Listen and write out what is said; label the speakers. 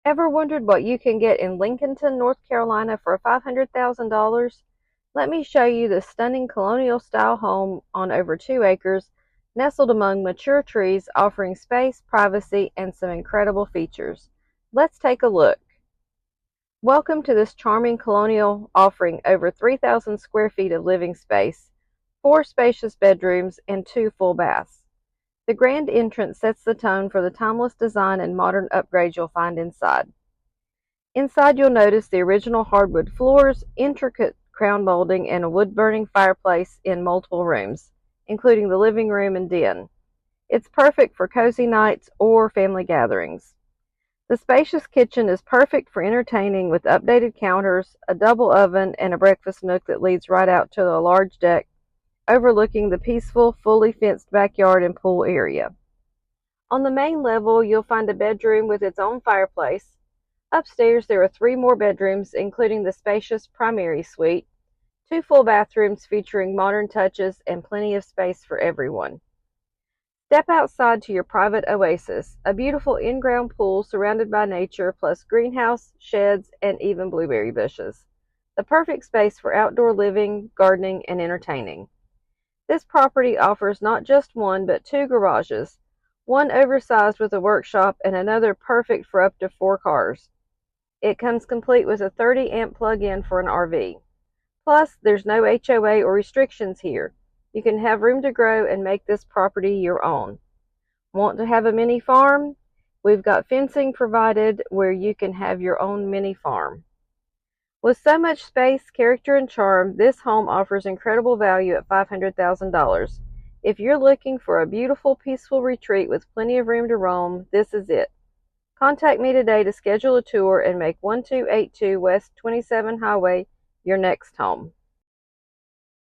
Speaker 1: Ever wondered what you can get in Lincolnton, North Carolina for $500,000? Let me show you this stunning colonial-style home on over 2 acres, nestled among mature trees, offering space, privacy, and some incredible features. Let's take a look. Welcome to this charming colonial offering over 3,000 square feet of living space, 4 spacious bedrooms, and 2 full baths. The grand entrance sets the tone for the timeless design and modern upgrades you'll find inside. Inside you'll notice the original hardwood floors, intricate crown molding, and a wood-burning fireplace in multiple rooms, including the living room and den. It's perfect for cozy nights or family gatherings. The spacious kitchen is perfect for entertaining with updated counters, a double oven, and a breakfast nook that leads right out to a large deck overlooking the peaceful, fully fenced backyard and pool area. On the main level, you'll find a bedroom with its own fireplace. Upstairs, there are 3 more bedrooms, including the spacious primary suite, 2 full bathrooms featuring modern touches, and plenty of space for everyone. Step outside to your private oasis, a beautiful in-ground pool surrounded by nature, plus greenhouse, sheds, and even blueberry bushes. The perfect space for outdoor living, gardening, and entertaining. This property offers not just 1 but 2 garages, one oversized with a workshop and another perfect for up to 4 cars. It comes complete with a 30-amp plug-in for an RV. Plus, there's no HOA or restrictions here. You can have room to grow and make this property your own. Want to have a mini farm? We've got fencing provided where you can have your own mini farm. With so much space, character, and charm, this home offers incredible value at $500,000. If you're looking for a beautiful, peaceful retreat with plenty of room to roam, this is it. Contact me today to schedule a tour and make 1282 West 27 Highway your next home.